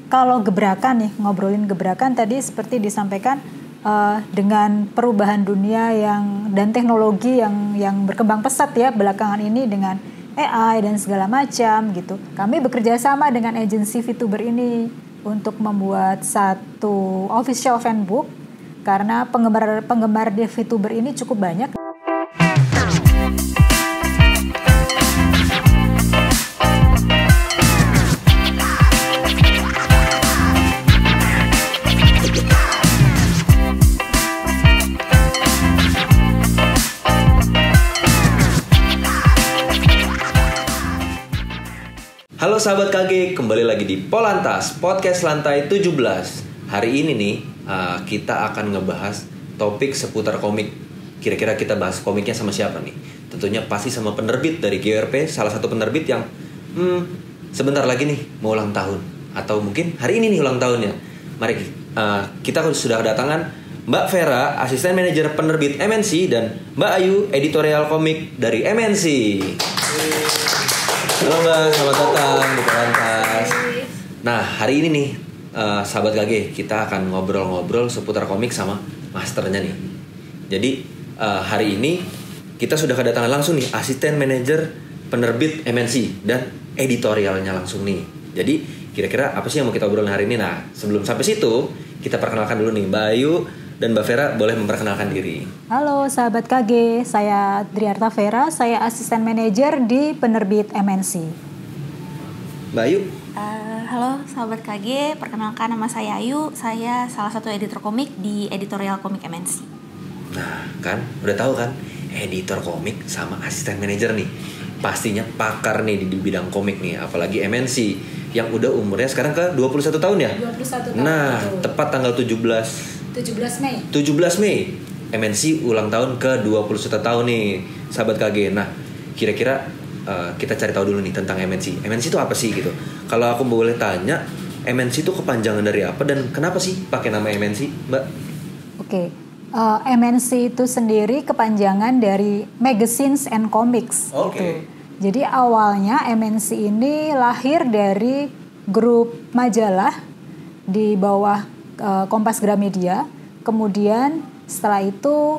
Kalau gebrakan nih, ngobrolin gebrakan tadi seperti disampaikan dengan perubahan dunia dan teknologi yang berkembang pesat ya belakangan ini dengan AI dan segala macam gitu. Kami bekerja sama dengan agensi VTuber ini untuk membuat satu official fanbook karena penggemar di VTuber ini cukup banyak. Halo sahabat KG, kembali lagi di Polantas, podcast lantai 17. Hari ini nih, kita akan ngebahas topik seputar komik. Kira-kira kita bahas komiknya sama siapa nih? Tentunya pasti sama penerbit dari GRP, salah satu penerbit yang sebentar lagi nih mau ulang tahun. Atau mungkin hari ini nih ulang tahunnya. Mari, kita sudah kedatangan Mbak Vera, asisten manajer penerbit MNC, dan Mbak Ayu, editorial komik dari MNC. Halo Mbak, selamat datang di Polantas. Nah, hari ini nih, sahabat KG, kita akan ngobrol-ngobrol seputar komik sama masternya nih. Jadi, hari ini kita sudah kedatangan langsung nih asisten manajer penerbit MNC dan editorialnya langsung nih. Jadi, kira-kira apa sih yang mau kita obrolin hari ini? Nah, sebelum sampai situ, kita perkenalkan dulu nih Mbak Ayu dan Mbak Vera, boleh memperkenalkan diri. Halo sahabat KG, saya Driarta Vera, saya asisten manajer di penerbit MNC. Mbak Ayu. Halo sahabat KG, perkenalkan nama saya Ayu, saya salah satu editor komik di editorial komik MNC. Nah kan, udah tahu kan, editor komik sama asisten manajer nih, pastinya pakar nih di bidang komik nih, apalagi MNC yang udah umurnya sekarang ke 21 tahun ya? 21 tahun. Nah, betul. Tepat tanggal 17 Mei MNC ulang tahun ke 21 tahun nih sahabat KG. Nah kira-kira kita cari tahu dulu nih tentang MNC. MNC itu apa sih gitu? Kalau aku boleh tanya, MNC itu kepanjangan dari apa dan kenapa sih pakai nama MNC, Mbak? Oke. MNC itu sendiri kepanjangan dari Magazines and Comics. Oke. Gitu. Jadi awalnya MNC ini lahir dari grup majalah di bawah Kompas Gramedia. Kemudian setelah itu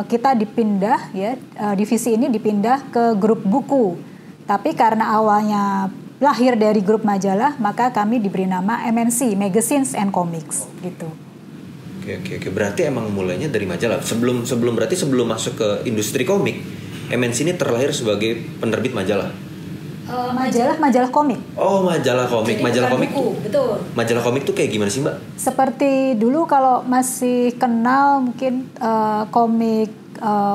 kita dipindah ya, divisi ini dipindah ke grup buku. Tapi karena awalnya lahir dari grup majalah, maka kami diberi nama MNC, Magazines and Comics gitu. Oke. Berarti emang mulainya dari majalah. Sebelum masuk ke industri komik, MNC ini terlahir sebagai penerbit majalah. Majalah komik. Oh, majalah komik. Jadi majalah komik. buku, betul. Majalah komik tuh kayak gimana sih, Mbak? Seperti dulu kalau masih kenal mungkin komik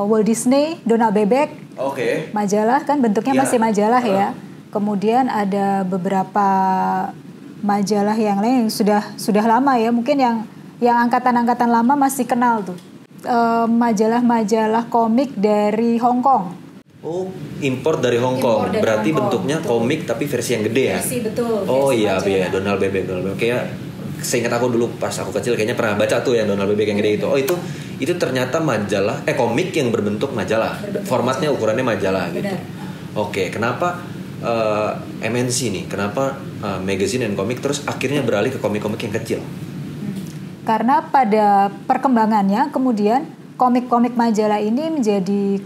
Walt Disney, Donald Bebek. Oke. Majalah kan bentuknya masih majalah ya. Kemudian ada beberapa majalah yang lain yang sudah lama ya, mungkin yang angkatan-angkatan lama masih kenal tuh. Majalah-majalah komik dari Hong Kong. Oh, impor dari Hong Kong. Berarti bentuknya betul. Komik tapi versi yang gede ya? Versi betul. Oh iya, Donald Bebek. Kayak seingat aku dulu pas aku kecil kayaknya pernah baca tuh yang Donald Bebek yang gede itu. Oh, itu ternyata majalah komik yang berbentuk majalah. Formatnya ukurannya majalah gitu. Oke, kenapa MNC nih? Kenapa magazine and comic terus akhirnya beralih ke komik-komik yang kecil? Karena pada perkembangannya kemudian komik-komik majalah ini menjadi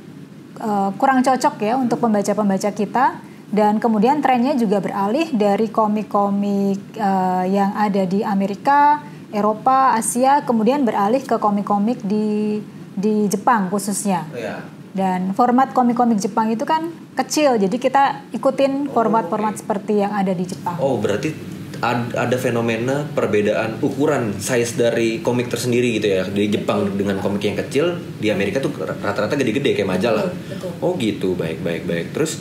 kurang cocok ya untuk pembaca-pembaca kita, dan kemudian trennya juga beralih dari komik-komik yang ada di Amerika, Eropa, Asia, kemudian beralih ke komik-komik di Jepang khususnya. Dan format komik-komik Jepang itu kan kecil, jadi kita ikutin format-format seperti yang ada di Jepang. Oh, berarti ada fenomena perbedaan ukuran size dari komik tersendiri gitu ya. Di Jepang dengan komik yang kecil, di Amerika tuh rata-rata gede-gede kayak majalah. Betul. Oh gitu, baik. Terus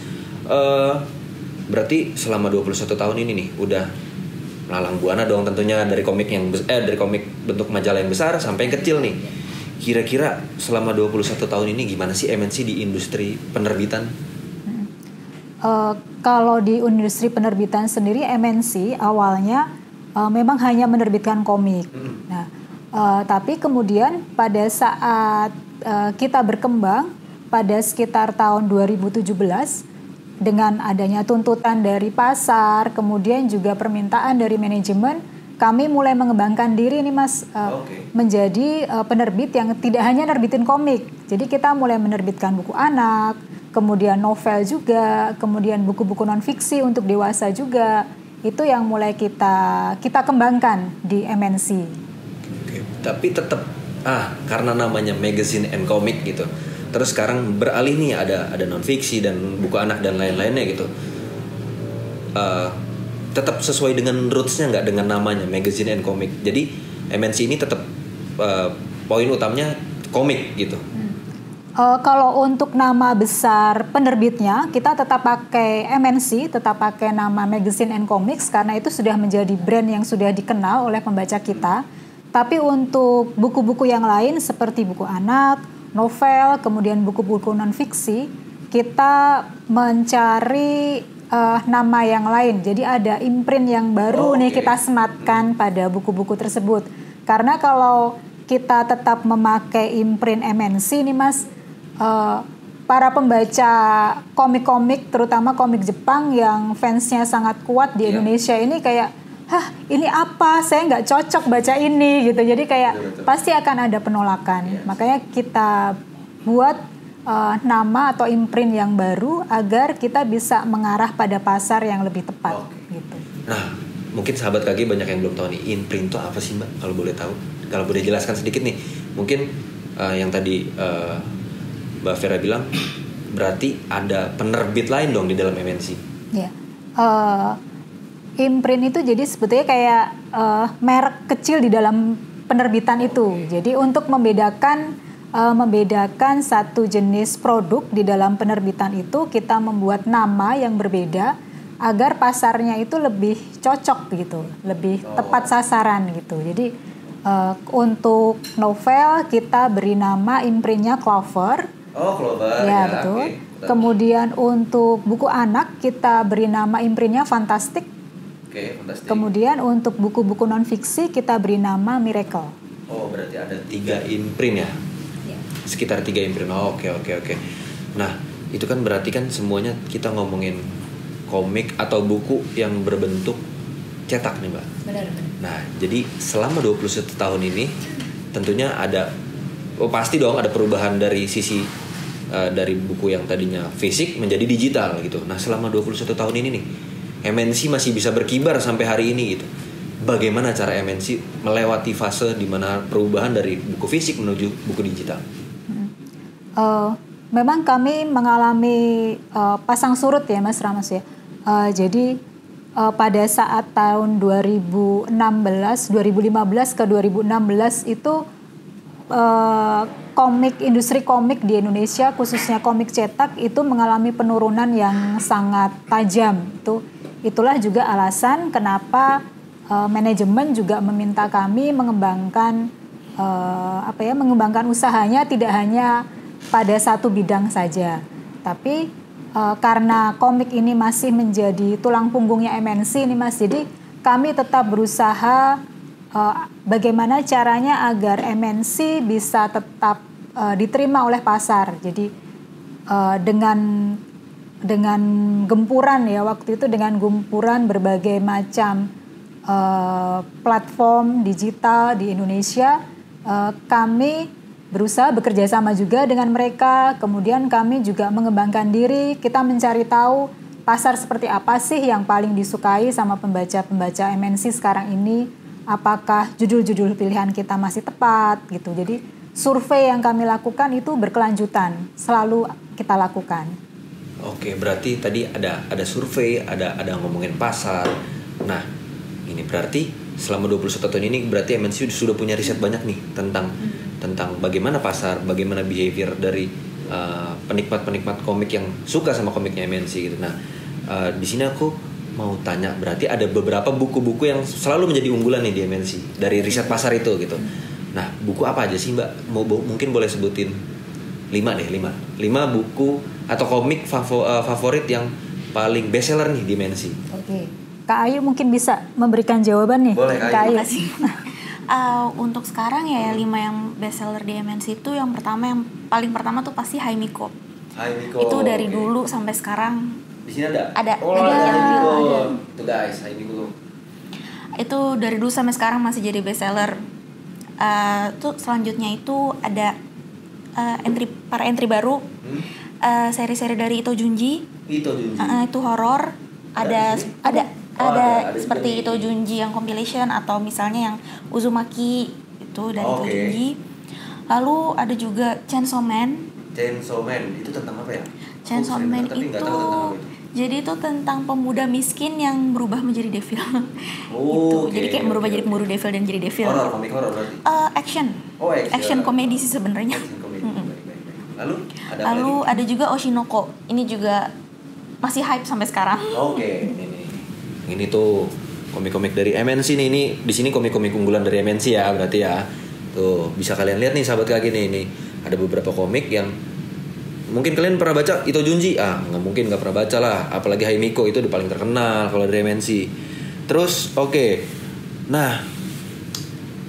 berarti selama 21 tahun ini nih udah melalang buana dong tentunya dari komik dari komik bentuk majalah yang besar sampai yang kecil nih. Kira-kira selama 21 tahun ini gimana sih MNC di industri penerbitan? Kalau di industri penerbitan sendiri MNC awalnya memang hanya menerbitkan komik. Nah, tapi kemudian pada saat kita berkembang pada sekitar tahun 2017, dengan adanya tuntutan dari pasar, kemudian juga permintaan dari manajemen, kami mulai mengembangkan diri nih Mas, menjadi penerbit yang tidak hanya nerbitin komik. Jadi kita mulai menerbitkan buku anak, kemudian novel juga, kemudian buku-buku non-fiksi untuk dewasa juga. Itu yang mulai kita kembangkan di MNC. Oke. Tapi tetap karena namanya magazine and comic gitu. Terus sekarang beralih nih ada non-fiksi dan buku anak dan lain-lainnya gitu. Tetap sesuai dengan rootsnya nggak dengan namanya magazine and comic. Jadi MNC ini tetap poin utamanya komik gitu. Kalau untuk nama besar penerbitnya, kita tetap pakai MNC, tetap pakai nama Magazine and Comics karena itu sudah menjadi brand yang sudah dikenal oleh pembaca kita. Tapi untuk buku-buku yang lain seperti buku anak, novel, kemudian buku-buku non-fiksi, kita mencari nama yang lain. Jadi ada imprint yang baru nih kita sematkan pada buku-buku tersebut. Karena kalau kita tetap memakai imprint MNC nih Mas, para pembaca komik-komik, terutama komik Jepang yang fansnya sangat kuat di Indonesia ini kayak, ini apa? Saya nggak cocok baca ini gitu. Jadi kayak pasti akan ada penolakan. Makanya kita buat nama atau imprint yang baru agar kita bisa mengarah pada pasar yang lebih tepat. Gitu. Nah, mungkin sahabat KG banyak yang belum tahu nih, imprint itu apa sih Mbak? Kalau boleh tahu, kalau boleh jelaskan sedikit nih. Mungkin yang tadi Mbak Vera bilang berarti ada penerbit lain dong di dalam MNC. Ya, imprint itu jadi sebetulnya kayak merek kecil di dalam penerbitan itu. Jadi untuk membedakan satu jenis produk di dalam penerbitan itu, kita membuat nama yang berbeda agar pasarnya itu lebih cocok gitu, lebih tepat sasaran gitu. Jadi untuk novel kita beri nama imprintnya Clover. Clover. Ya, betul. Okay. Kemudian untuk buku anak kita beri nama imprintnya Fantastic. Fantastic. Kemudian untuk buku-buku non-fiksi kita beri nama Miracle. Berarti ada 3 imprint ya? Sekitar 3 imprint. Oke. Nah, itu kan berarti kan semuanya kita ngomongin komik atau buku yang berbentuk cetak nih Mbak. Benar. Nah, jadi selama 21 tahun ini tentunya ada pasti dong ada perubahan dari sisi dari buku yang tadinya fisik menjadi digital gitu. Nah, selama 21 tahun ini nih MNC masih bisa berkibar sampai hari ini gitu. Bagaimana cara MNC melewati fase di mana perubahan dari buku fisik menuju buku digital? Memang kami mengalami pasang surut ya Mas Ramas ya. Jadi pada saat tahun 2015 ke 2016 itu industri komik di Indonesia khususnya komik cetak itu mengalami penurunan yang sangat tajam. Itulah juga alasan kenapa manajemen juga meminta kami mengembangkan usahanya tidak hanya pada satu bidang saja, tapi karena komik ini masih menjadi tulang punggungnya MNC ini Mas, jadi kami tetap berusaha bagaimana caranya agar MNC bisa tetap diterima oleh pasar. Jadi dengan gempuran ya waktu itu, dengan gempuran berbagai macam platform digital di Indonesia, kami berusaha bekerja sama juga dengan mereka. Kemudian kami juga mengembangkan diri, kita mencari tahu pasar seperti apa sih yang paling disukai sama pembaca-pembaca MNC sekarang ini, apakah judul-judul pilihan kita masih tepat gitu. Jadi survei yang kami lakukan itu berkelanjutan, selalu kita lakukan. Oke, berarti tadi ada survei, ada ngomongin pasar. Nah, ini berarti selama 21 tahun ini berarti MNC sudah punya riset banyak nih tentang bagaimana pasar, bagaimana behavior dari penikmat-penikmat komik yang suka sama komiknya MNC gitu. Nah, di sini aku mau tanya, berarti ada beberapa buku-buku yang selalu menjadi unggulan nih di MNC dari riset pasar itu gitu. Nah, buku apa aja sih Mbak? Mungkin boleh sebutin 5 buku atau komik favorit yang paling bestseller nih di MNC. Oke. Kak Ayu mungkin bisa memberikan jawaban nih. Boleh, Kak Ayu. Untuk sekarang ya 5 yang bestseller di MNC itu yang paling pertama tuh pasti Haimiko. Itu dari dulu sampai sekarang Di sini ada? Ada. Oh, Ada. ada Indigo. Ada. Tuh guys, Indigo. Itu dari dulu sampai sekarang masih jadi bestseller. Tuh selanjutnya itu ada entry baru. Seri-seri dari Ito Junji. Itu horor. Ada seperti Ito Junji yang compilation, atau misalnya yang Uzumaki itu dari Ito Junji. Lalu ada juga Chainsaw Man itu tentang apa ya? Chainsaw Man itu jadi itu tentang pemuda miskin yang berubah menjadi devil. Jadi kayak berubah jadi pemburu devil dan jadi devil. Komik horor berarti. Action. Action komedi sih sebenarnya. Lalu ada juga Oshinoko. Ini juga masih hype sampai sekarang. Ini tuh komik-komik dari MNC nih. Ini di sini komik-komik unggulan dari MNC ya berarti ya. Tuh bisa kalian lihat nih sahabat kaki nih. Ini ada beberapa komik yang mungkin kalian pernah baca. Ito Junji, nggak pernah baca lah. Apalagi Haimiko, itu udah paling terkenal kalau dari MNC. Terus nah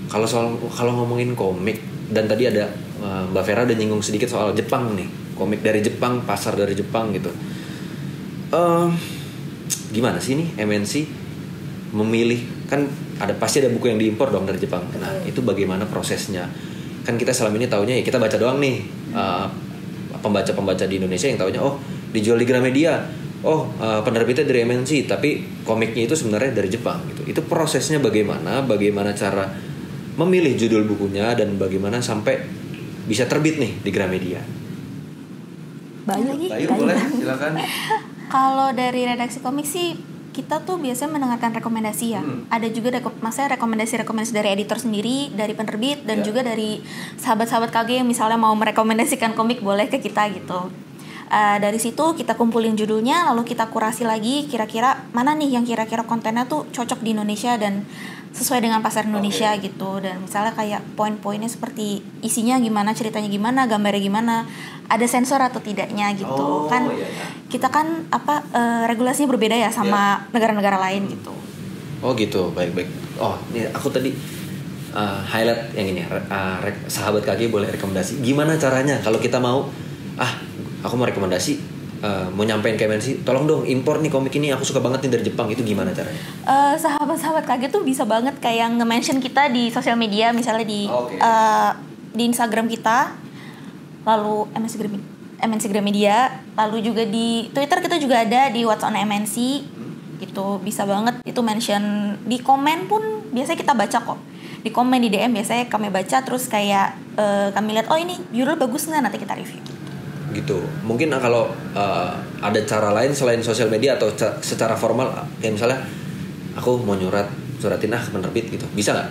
kalau ngomongin komik, dan tadi ada Mbak Vera udah nyinggung sedikit soal Jepang nih, komik dari Jepang, pasar dari Jepang gitu. Gimana sih nih MNC memilih, kan pasti ada buku yang diimpor dong dari Jepang. Nah itu bagaimana prosesnya? Kan kita selama ini taunya ya kita baca doang nih. Pembaca-pembaca di Indonesia yang taunya dijual di Gramedia, penerbitnya dari MNC, tapi komiknya itu sebenarnya dari Jepang gitu. Itu prosesnya bagaimana cara memilih judul bukunya dan bagaimana sampai bisa terbit nih di Gramedia. Bayu boleh silakan. Kalau dari redaksi komik sih kita tuh biasanya mendengarkan rekomendasi ya. Ada juga rekomendasi dari editor sendiri, dari penerbit, dan juga dari sahabat-sahabat KG yang misalnya mau merekomendasikan komik, boleh ke kita gitu. Dari situ kita kumpulin judulnya, lalu kita kurasi lagi kira-kira mana nih yang kira-kira kontennya tuh cocok di Indonesia dan sesuai dengan pasar Indonesia gitu. Dan misalnya kayak poin-poinnya seperti isinya gimana, ceritanya gimana, gambarnya gimana, ada sensor atau tidaknya gitu. Kita kan regulasinya berbeda ya sama negara-negara lain gitu. Gitu, baik. Ini aku tadi highlight yang ini, sahabat KG boleh rekomendasi. Gimana caranya kalau kita mau aku mau rekomendasi, mau nyampein ke MNC, tolong dong impor nih komik ini, aku suka banget nih dari Jepang, itu gimana caranya? Sahabat-sahabat KG tuh bisa banget kayak nge-mention kita di sosial media, misalnya di Instagram kita, lalu MNC Gramedia, lalu juga di Twitter kita juga ada, di What's on MNC gitu, bisa banget itu mention. Di komen pun biasanya kita baca kok, di komen di DM biasanya kami baca, terus kayak kami lihat ini judul bagus nggak, nanti kita review gitu. Mungkin kalau ada cara lain selain sosial media atau secara formal, kayak misalnya aku mau suratin ke penerbit gitu, bisa nggak?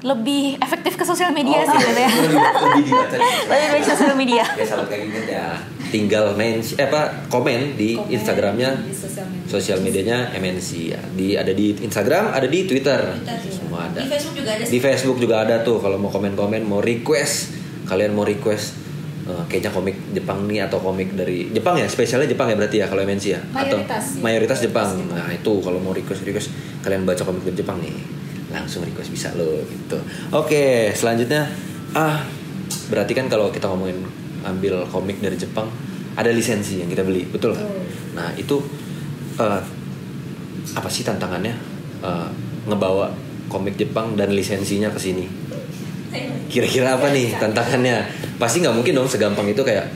Lebih efektif ke sosial media sih gitu ya. Lebih baik sosial media. Ya sahabat kayak gitu ya, tinggal komen di Instagramnya, sosial medianya MNC ya. Ada di Instagram, ada di Twitter. Semua ada. Di Facebook juga ada tuh. Kalau mau komen-komen, mau request, kalian mau request kayaknya komik Jepang nih atau komik dari Jepang ya, spesialnya Jepang ya berarti ya kalau MNC ya, mayoritas Jepang. Nah itu kalau mau request kalian baca komik dari Jepang nih, langsung request bisa loh gitu. Oke, selanjutnya berarti kan kalau kita ngomongin ambil komik dari Jepang, ada lisensi yang kita beli, betul kan? Nah itu apa sih tantangannya ngebawa komik Jepang dan lisensinya ke sini? Kira-kira apa nih tantangannya? Pasti nggak mungkin dong segampang itu kayak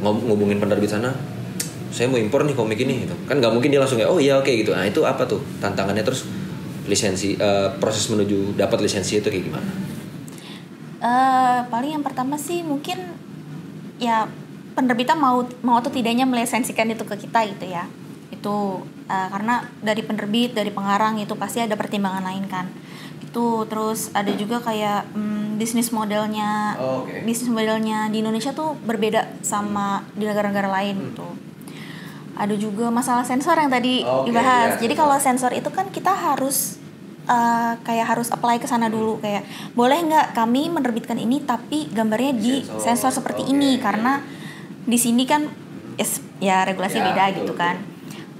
ngubungin penerbit sana, saya mau impor nih komik ini gitu. Kan nggak mungkin dia langsung kayak oke gitu. Nah itu apa tuh tantangannya, terus lisensi, proses menuju dapat lisensi itu kayak gimana? Paling yang pertama sih mungkin ya penerbitnya mau atau tidaknya melisensikan itu ke kita gitu ya. Itu karena dari penerbit, dari pengarang itu pasti ada pertimbangan lain kan. Itu terus ada juga kayak bisnis modelnya di Indonesia tuh berbeda sama di negara-negara lain gitu. Ada juga masalah sensor yang tadi dibahas. Jadi kalau sensor itu kan kita harus harus apply ke sana dulu, kayak boleh nggak kami menerbitkan ini tapi gambarnya di sensor seperti ini, karena di sini kan ya regulasi beda gitu kan.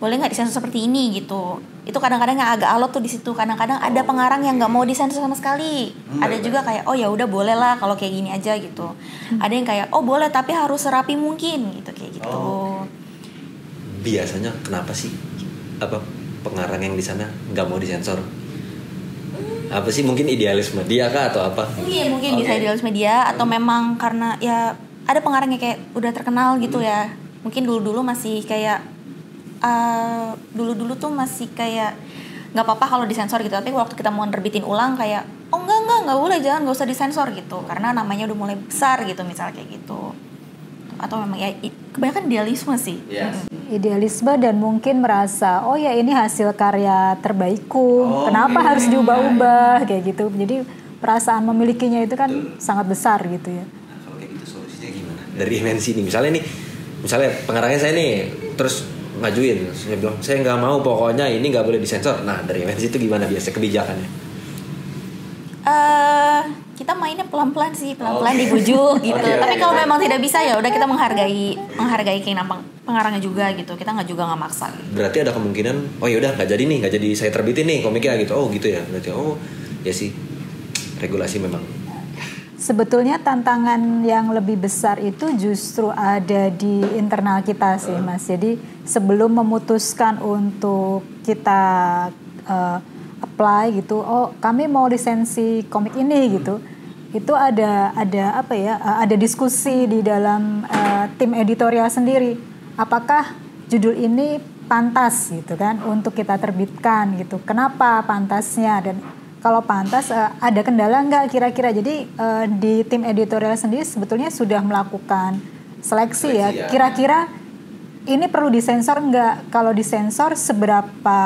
Boleh nggak disensor seperti ini gitu. Itu kadang-kadang yang agak alot tuh di situ. Kadang-kadang ada pengarang yang nggak mau disensor sama sekali. Ada juga kayak ya udah boleh lah kalau kayak gini aja gitu. Ada yang kayak boleh tapi harus serapi mungkin gitu, kayak gitu. biasanya kenapa sih pengarang yang di sana nggak mau disensor? Apa sih, mungkin idealisme dia kah atau apa? Iya, mungkin bisa idealisme dia atau memang karena ya ada pengarangnya kayak udah terkenal gitu ya. Mungkin dulu-dulu masih kayak dulu-dulu tuh masih kayak nggak apa-apa kalau disensor gitu, tapi waktu kita mau nerbitin ulang kayak oh nggak boleh, nggak usah disensor gitu karena namanya udah mulai besar gitu misalnya kayak gitu. Atau memang ya kebanyakan idealisme sih. Yes. Idealisme dan mungkin merasa oh ya ini hasil karya terbaikku, kenapa harus diubah-ubah kayak gitu. Jadi perasaan memilikinya itu kan sangat besar gitu ya. Nah, kalau kayak gitu solusinya gimana? Dari MNC nih misalnya pengarangnya saya nih terus ngajuin, saya bilang saya nggak mau, pokoknya ini nggak boleh disensor. Nah dari MNC itu gimana biasa kebijakannya? Kita mainnya pelan-pelan sih, pelan-pelan dibujuk gitu. Tapi kalau memang tidak bisa ya udah kita menghargai keinginan pengarangnya juga gitu. Kita nggak maksa. Gitu. Berarti ada kemungkinan, oh ya udah nggak jadi saya terbitin nih komiknya gitu. Oh gitu ya, berarti ya sih regulasi memang. Sebetulnya tantangan yang lebih besar itu justru ada di internal kita sih Mas. Jadi sebelum memutuskan untuk kita apply gitu, oh kami mau lisensi komik ini gitu, itu ada diskusi di dalam tim editorial sendiri, apakah judul ini pantas gitu kan untuk kita terbitkan gitu, kenapa pantasnya, dan kalau pantas ada kendala nggak kira-kira. Jadi di tim editorial sendiri sebetulnya sudah melakukan seleksi ya, kira-kira ini perlu disensor nggak? Kalau disensor seberapa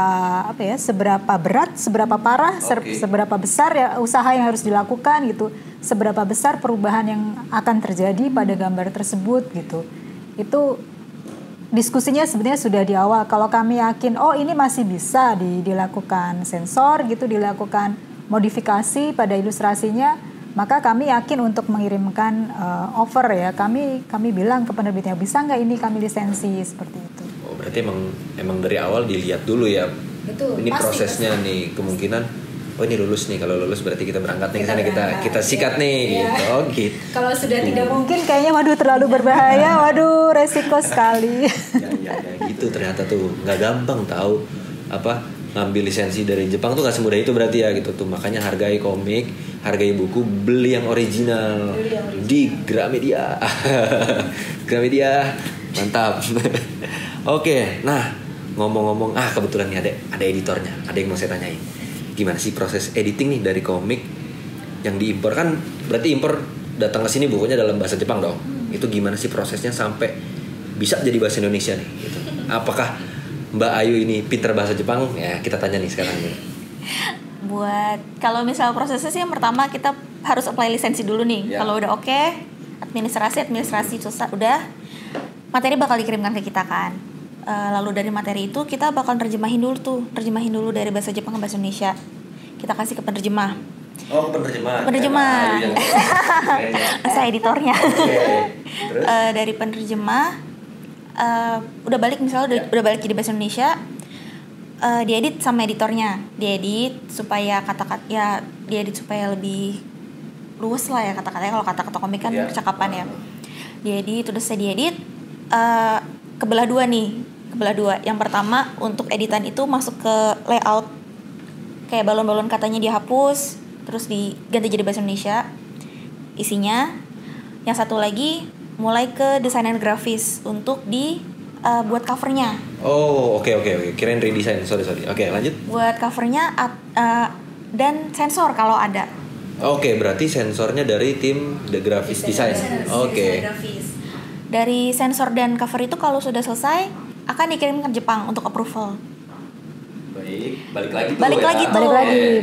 berat, seberapa parah, seberapa besar ya usaha yang harus dilakukan gitu, seberapa besar perubahan yang akan terjadi pada gambar tersebut gitu. Itu diskusinya sebenarnya sudah di awal. Kalau kami yakin oh ini masih bisa dilakukan sensor gitu, dilakukan modifikasi pada ilustrasinya, maka kami yakin untuk mengirimkan offer ya. Kami bilang ke penerbitnya bisa nggak ini kami lisensi seperti itu. Oh berarti emang dari awal dilihat dulu ya. Betul. Ini prosesnya nih, kemungkinan oh ini lulus nih, kalau lulus berarti kita berangkat nih ke sana, kita sikat nih gitu. Oh gitu. Kalau sudah tidak mungkin kayaknya waduh terlalu berbahaya, waduh resiko sekali. Ya gitu ternyata tuh nggak gampang tahu ngambil lisensi dari Jepang tuh nggak semudah itu berarti ya gitu tuh. Makanya hargai komik, hargai buku, beli yang original di Gramedia. Gramedia mantap. Oke, nah ngomong-ngomong kebetulan nih ada editornya, ada yang mau saya tanyain. Gimana sih proses editing nih dari komik yang diimpor? Kan berarti impor datang ke sini bukunya dalam bahasa Jepang dong. Itu gimana sih prosesnya sampai bisa jadi bahasa Indonesia nih gitu. Apakah Mbak Ayu ini pintar bahasa Jepang? Ya kita tanya nih sekarang nih. Buat kalau misal prosesnya sih yang pertama kita harus apply lisensi dulu nih. Kalau udah oke, administrasi susah udah, materi bakal dikirimkan ke kita kan. Lalu dari materi itu kita bakal terjemahin dulu dari bahasa Jepang ke bahasa Indonesia. Kita kasih ke penerjemah. Oh, penerjemah. Saya editornya. Terus? Dari penerjemah udah balik udah balik jadi bahasa Indonesia, diedit sama editornya, diedit supaya supaya lebih luas lah ya kata-katanya. Kalau kata-kata komik kan percakapan ya. Diedit, udah saya diedit, kebelah dua. Yang pertama untuk editan itu masuk ke layout, kayak balon-balon katanya dihapus, terus diganti jadi bahasa Indonesia isinya. Yang satu lagi mulai ke desainer grafis untuk buat covernya. Oh oke. Kirain redesign, sorry. Oke, lanjut. Buat covernya dan sensor kalau ada. Oke, berarti sensornya dari tim The Graphics Design. Oke. Dari sensor dan cover itu kalau sudah selesai akan dikirim ke Jepang untuk approval. Balik lagi,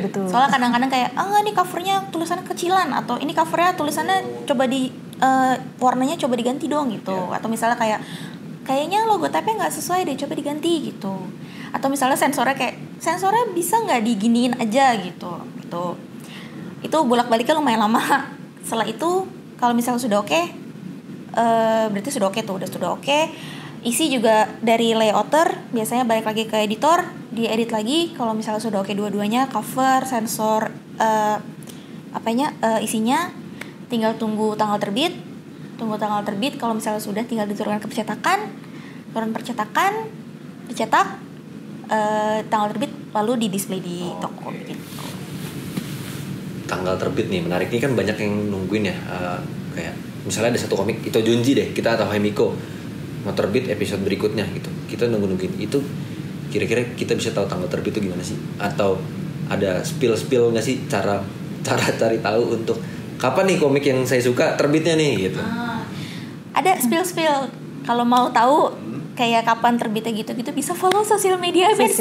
betul. Soalnya kadang-kadang kayak ini covernya tulisannya kecilan, atau ini covernya tulisannya coba warnanya coba diganti dong gitu. Atau misalnya kayaknya logo type-nya nggak sesuai deh, coba diganti gitu. Atau misalnya sensornya bisa nggak diginiin aja gitu. Itu bolak-baliknya lumayan lama. Setelah itu kalau misalnya sudah oke, berarti sudah oke tuh, sudah oke. Isi juga dari layouter biasanya balik lagi ke editor, diedit lagi. Kalau misalnya sudah oke dua-duanya, cover, sensor, isinya, tinggal tunggu tanggal terbit. Kalau misalnya sudah, tinggal diturunkan ke percetakan. Turun percetakan, dicetak, tanggal terbit lalu di display di toko gitu. Tanggal terbit nih menarik nih, kan banyak yang nungguin ya, kayak misalnya ada satu komik Ito Junji deh, kita atau Himiko mau terbit episode berikutnya gitu, kita nungguin itu, kira-kira kita bisa tahu tanggal terbit itu gimana sih? Atau ada spill nggak sih cara cari tahu untuk kapan nih komik yang saya suka terbitnya nih gitu? Ada spill kalau mau tahu kayak kapan terbitnya gitu bisa follow sosial media MNC.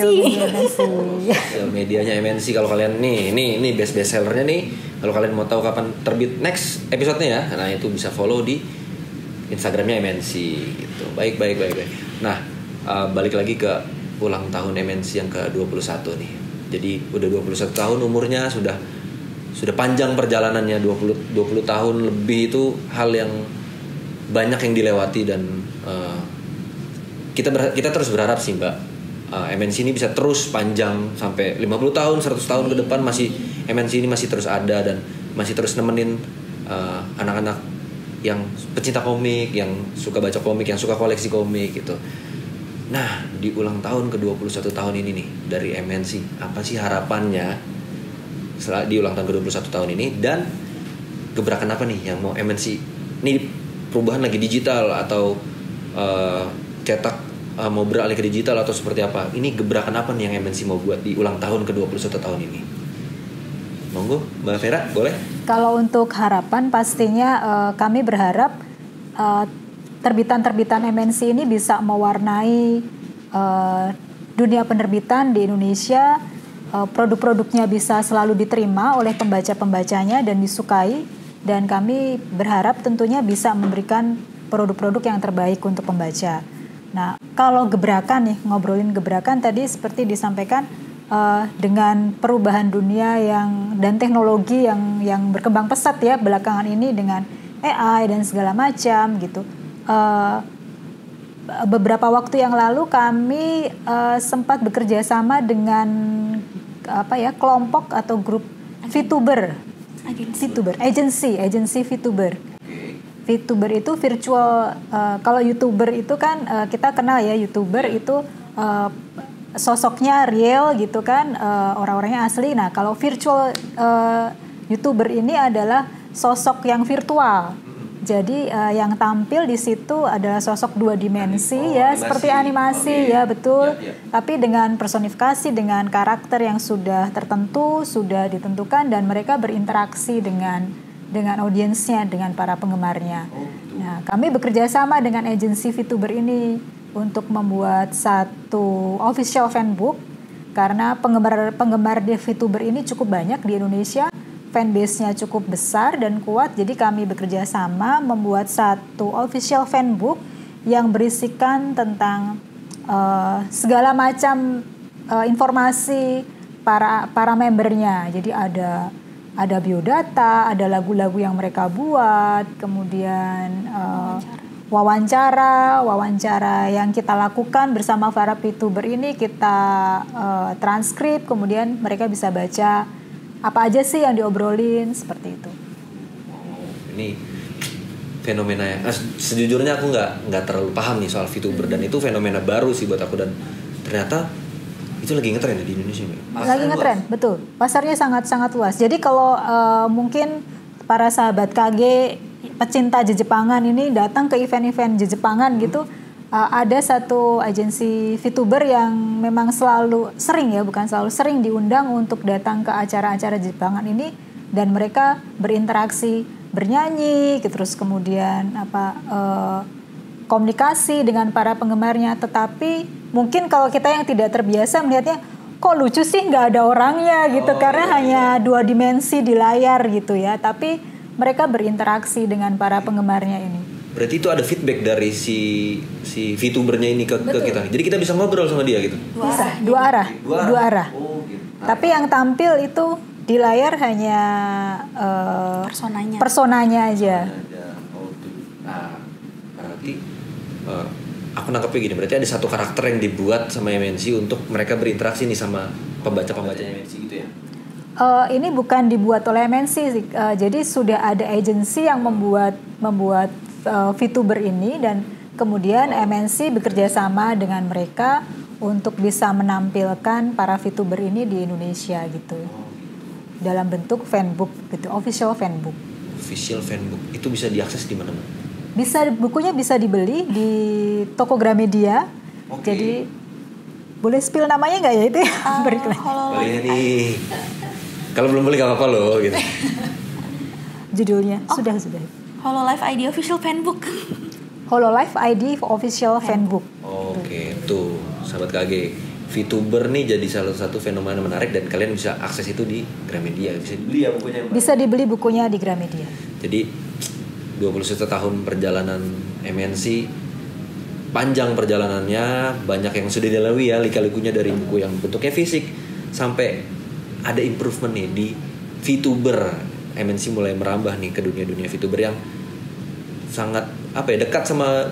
Sosial medianya MNC, kalau kalian nih best sellernya nih, kalau kalian mau tahu kapan terbit next episode-nya ya, nah itu bisa follow di Instagramnya MNC gitu. Baik. Nah, balik lagi ke ulang tahun MNC yang ke-21 nih. Jadi udah 21 tahun umurnya, sudah panjang perjalanannya, 20 tahun lebih, itu hal yang banyak yang dilewati dan kita terus berharap sih Mbak, MNC ini bisa terus panjang sampai 50 tahun, 100 tahun ke depan masih MNC ini masih terus ada dan masih terus nemenin anak-anak yang pecinta komik, yang suka baca komik, yang suka koleksi komik gitu. Nah, di ulang tahun ke-21 tahun ini nih dari MNC, apa sih harapannya setelah di ulang tahun ke-21 tahun ini, dan gebrakan apa nih yang mau MNC ini, perubahan lagi digital atau cetak mau beralih ke digital atau seperti apa? Ini gebrakan apa nih yang MNC mau buat di ulang tahun ke-21 tahun ini? Monggo, Mbak Vera, boleh? Kalau untuk harapan pastinya kami berharap terbitan-terbitan MNC ini bisa mewarnai dunia penerbitan di Indonesia. Produk-produknya bisa selalu diterima oleh pembaca-pembacanya dan disukai, dan kami berharap tentunya bisa memberikan produk-produk yang terbaik untuk pembaca. Nah, kalau gebrakan nih, ngobrolin gebrakan tadi seperti disampaikan, dengan perubahan dunia dan teknologi yang berkembang pesat ya belakangan ini dengan AI dan segala macam gitu. Beberapa waktu yang lalu kami sempat bekerja sama dengan kelompok atau grup VTuber, agency VTuber. VTuber itu virtual, kalau YouTuber itu kan kita kenal ya, YouTuber itu sosoknya real gitu kan, orang-orangnya asli. Nah, kalau virtual YouTuber ini adalah sosok yang virtual. Jadi yang tampil di situ adalah sosok dua dimensi seperti animasi ya betul. Tapi dengan personifikasi, dengan karakter yang sudah tertentu, sudah ditentukan, dan mereka berinteraksi dengan audiensnya, dengan para penggemarnya. Nah, kami bekerja sama dengan agensi VTuber ini untuk membuat satu official fanbook, karena penggemar di VTuber ini cukup banyak di Indonesia, fanbase-nya cukup besar dan kuat. Jadi kami bekerja sama membuat satu official fanbook yang berisikan tentang segala macam informasi para membernya. Jadi ada biodata, ada lagu-lagu yang mereka buat, kemudian wawancara yang kita lakukan bersama para VTuber ini kita transkrip, kemudian mereka bisa baca apa aja sih yang diobrolin, seperti itu. Ini fenomena ya. Sejujurnya aku nggak terlalu paham nih soal VTuber, dan itu fenomena baru sih buat aku, dan ternyata itu lagi ngetren di Indonesia. Lagi ngetren, betul. Pasarnya sangat-sangat luas. Jadi kalau mungkin para sahabat KG pecinta Jejepangan ini datang ke event-event Jejepangan gitu, ada satu agensi VTuber yang memang sering diundang untuk datang ke acara-acara Jejepangan ini, dan mereka berinteraksi, bernyanyi, terus kemudian komunikasi dengan para penggemarnya. Tetapi mungkin kalau kita yang tidak terbiasa melihatnya, kok lucu sih nggak ada orangnya gitu, karena hanya dua dimensi di layar gitu ya. Tapi mereka berinteraksi dengan para penggemarnya ini. Berarti itu ada feedback dari si VTubernya ini ke kita. Jadi kita bisa ngobrol sama dia gitu. Dua arah. Oh, gitu. Tapi yang tampil itu di layar hanya personanya aja. Nah, berarti aku nangkepnya gini, berarti ada satu karakter yang dibuat sama MNC untuk mereka berinteraksi nih sama pembaca-pembaca MNC gitu ya? Ini bukan dibuat oleh MNC sih. Jadi sudah ada agensi yang membuat VTuber ini, dan kemudian MNC bekerja sama dengan mereka untuk bisa menampilkan para VTuber ini di Indonesia gitu. Dalam bentuk fanbook gitu, official fanbook. Official fanbook itu bisa diakses di mana? Bukunya bisa dibeli di toko Gramedia. Oke. Jadi boleh spill namanya nggak ya itu? Beriklan. Boleh nih. Kalau belum beli gak apa-apa loh gitu. Judulnya sudah. Hololive ID Official Fanbook. Hololive ID Official Fanbook. Oke, tuh sahabat KG, VTuber nih jadi salah satu fenomena menarik dan kalian bisa akses itu di Gramedia. Bisa dibeli ya bukunya, Mbak? Bisa dibeli bukunya di Gramedia. Jadi 21 tahun perjalanan MNC, panjang perjalanannya, banyak yang sudah dilalui ya, lika-likunya dari buku yang bentuknya fisik sampai ada improvement nih di VTuber. MNC mulai merambah nih ke dunia VTuber yang sangat dekat sama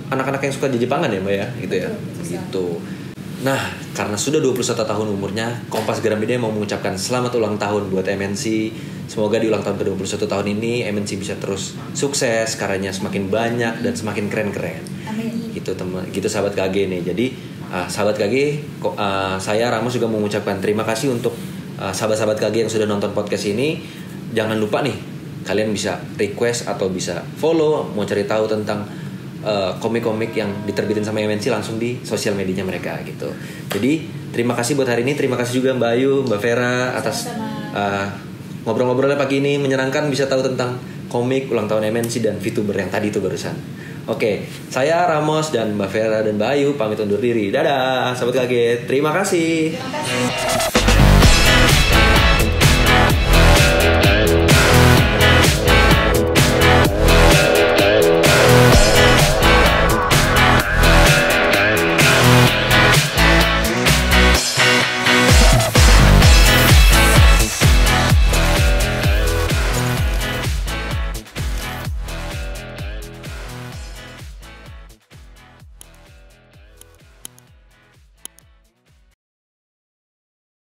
anak-anak yang suka di Jepangan ya Mbak ya, gitu ya. Gitu. Nah, karena sudah 21 tahun umurnya, Kompas Gramedia mau mengucapkan selamat ulang tahun buat MNC. Semoga di ulang tahun ke-21 tahun ini MNC bisa terus sukses, karyanya semakin banyak dan semakin keren-keren. Amin. Gitu sahabat KG nih. Jadi sahabat KG, saya Ramos juga mengucapkan terima kasih untuk sahabat-sahabat KG yang sudah nonton podcast ini. Jangan lupa nih, kalian bisa request atau bisa follow, mau cari tahu tentang komik-komik yang diterbitin sama MNC langsung di sosial medianya mereka gitu. Jadi terima kasih buat hari ini, terima kasih juga Mbak Ayu, Mbak Vera atas ngobrol-ngobrolnya pagi ini, menyenangkan bisa tahu tentang komik ulang tahun MNC dan VTuber yang tadi itu barusan. Oke, saya Ramos dan Mbak Vera dan Mbak Ayu pamit undur diri. Dadah, sahabat KG. Terima kasih.